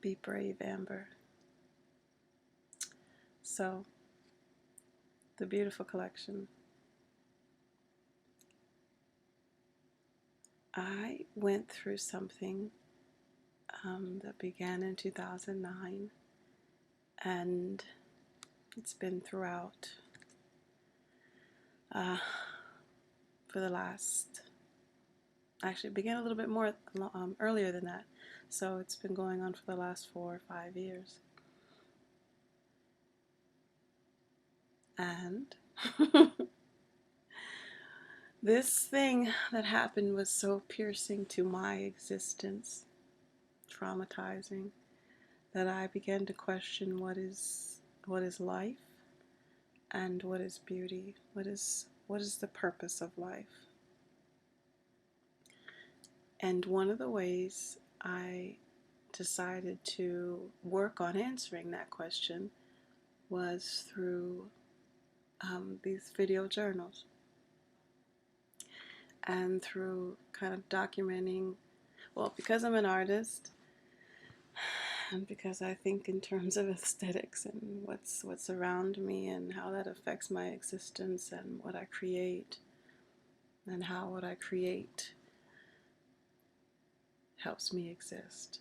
Be brave, Amber. So, the beautiful collection. I went through something that began in 2009, and it's been throughout for the last, actually it began a little bit more earlier than that, so it's been going on for the last 4 or 5 years. And this thing that happened was so piercing to my existence, traumatizing, that I began to question what is life and what is beauty, what is the purpose of life. And one of the ways I decided to work on answering that question was through these video journals, and through kind of documenting, well, because I'm an artist, and because I think in terms of aesthetics and what's around me and how that affects my existence and what I create, and how what I create helps me exist.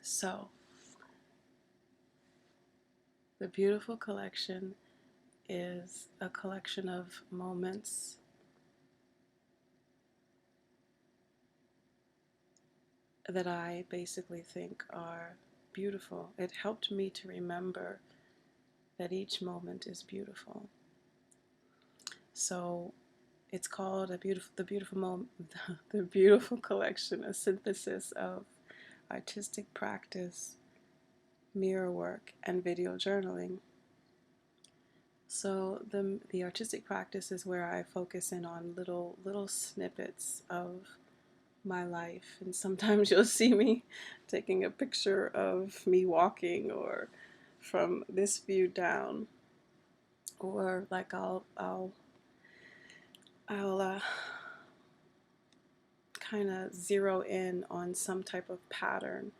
So, the beautiful collection is a collection of moments that I basically think are beautiful. It helped me to remember that each moment is beautiful. So it's called the beautiful collection, a synthesis of artistic practice, mirror work, and video journaling. So the artistic practice is where I focus in on little snippets of my life, and sometimes you'll see me taking a picture of me walking, or from this view down, or like I'll kind of zero in on some type of pattern,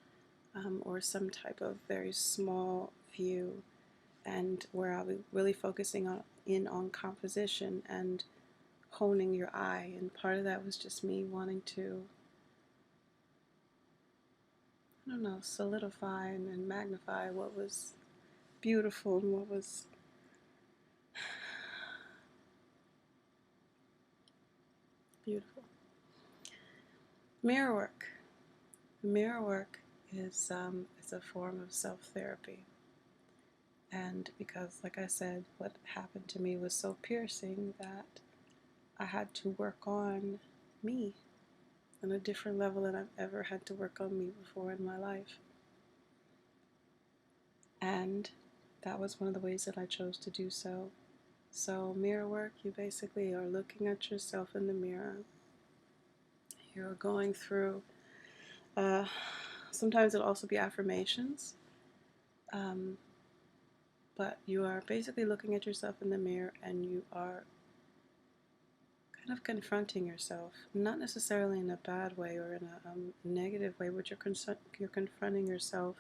or some type of very small view, and where I'll be really focusing on composition and honing your eye. And part of that was just me wanting to, I don't know, solidify and magnify what was beautiful and what was beautiful. Mirror work. Mirror work is a form of self-therapy. And because, like I said, what happened to me was so piercing that I had to work on me on a different level than I've ever had to work on me before in my life. And that was one of the ways that I chose to do so. So mirror work, you basically are looking at yourself in the mirror. You're going through, sometimes it'll also be affirmations, but you are basically looking at yourself in the mirror, and you are kind of confronting yourself, not necessarily in a bad way or in a negative way, but you're confronting yourself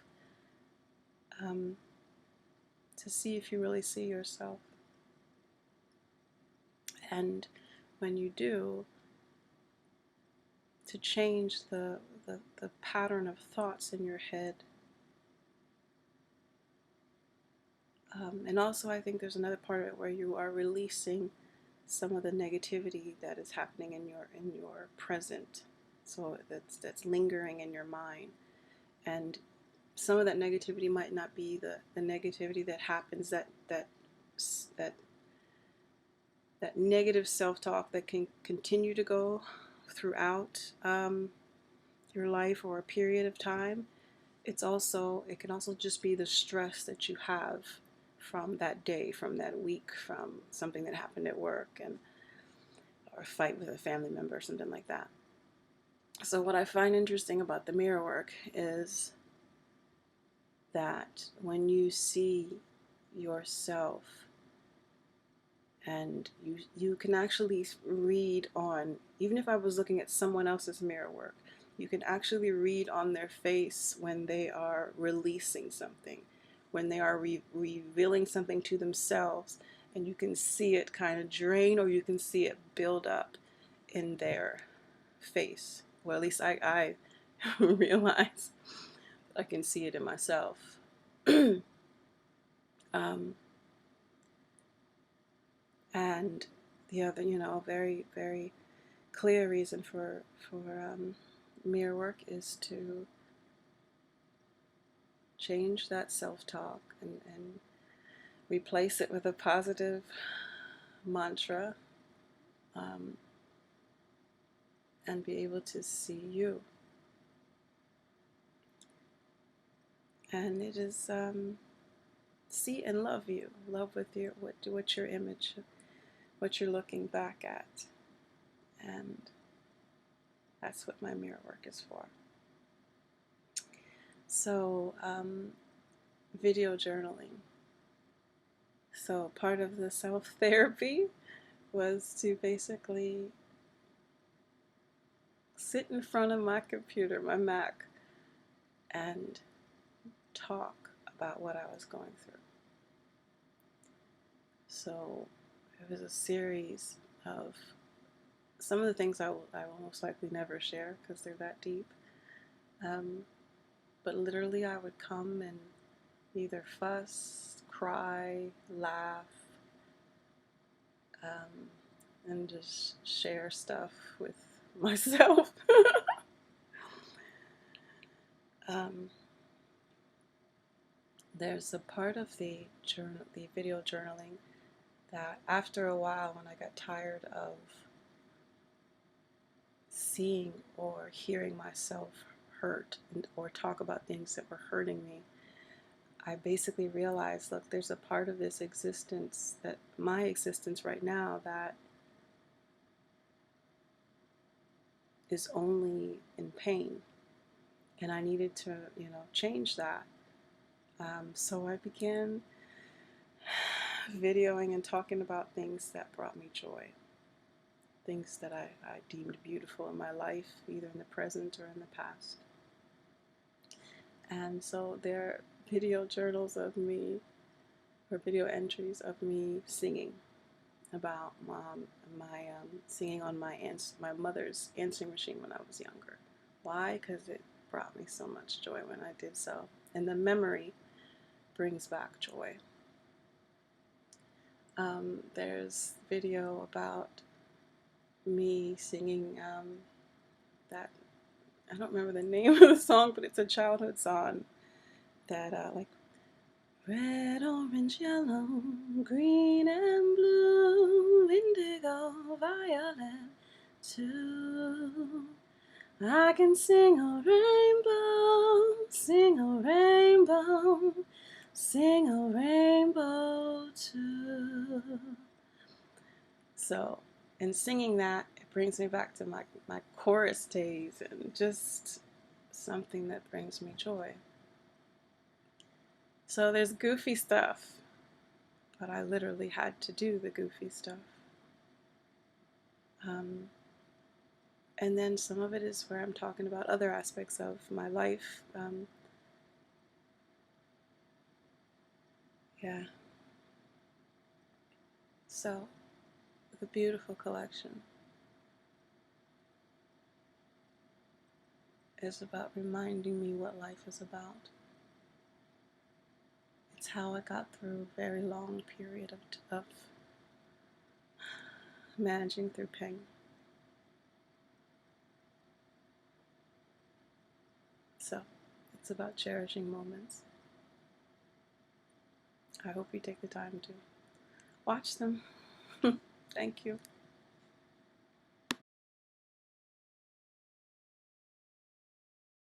to see if you really see yourself. And when you do, to change the pattern of thoughts in your head. And also, I think there's another part of it where you are releasing some of the negativity that is happening in your present, so that's lingering in your mind. And some of that negativity might not be the negativity that happens, that negative self-talk that can continue to go throughout your life or a period of time. It can also just be the stress that you have from that day, from that week, from something that happened at work, or a fight with a family member or something like that. So what I find interesting about the mirror work is that when you see yourself, and you can actually read on, even if I was looking at someone else's mirror work, You can actually read on their face when they are releasing something, when they are revealing something to themselves, and you can see it kind of drain, or you can see it build up in their face. Well, at least I realize I can see it in myself. um, and the other, very, very clear reason for mirror work is to change that self-talk and replace it with a positive mantra, um, and be able to see you. And it is see and love you, love with your what your image, what you're looking back at, and that's what my mirror work is for. So video journaling. So part of the self-therapy was to basically sit in front of my computer, my Mac, and talk about what I was going through. So it was a series of some of the things I will most likely never share because they're that deep. But literally I would come and either fuss, cry, laugh, and just share stuff with myself. There's a part of the video journaling, that after a while, when I got tired of seeing or hearing myself hurt or talk about things that were hurting me, I basically realized, look, there's a part of this existence, that my existence right now, that is only in pain, and I needed to, change that. So I began videoing and talking about things that brought me joy, things that I deemed beautiful in my life, either in the present or in the past. And so there are video journals of me, or video entries of me singing about my singing on my mother's answering machine when I was younger. Why? Because it brought me so much joy when I did so, and the memory brings back joy. There's video about me singing that, I don't remember the name of the song, but it's a childhood song that like red, orange, yellow, green and blue, indigo, violet too. I can sing a rainbow, sing a rainbow, sing a rainbow too. So, in singing that, it brings me back to my chorus days, and just something that brings me joy. So there's goofy stuff, but I literally had to do the goofy stuff. And then some of it is where I'm talking about other aspects of my life. Yeah. So, the beautiful collection is about reminding me what life is about. It's how I got through a very long period of managing through pain. So, it's about cherishing moments. I hope you take the time to watch them. Thank you.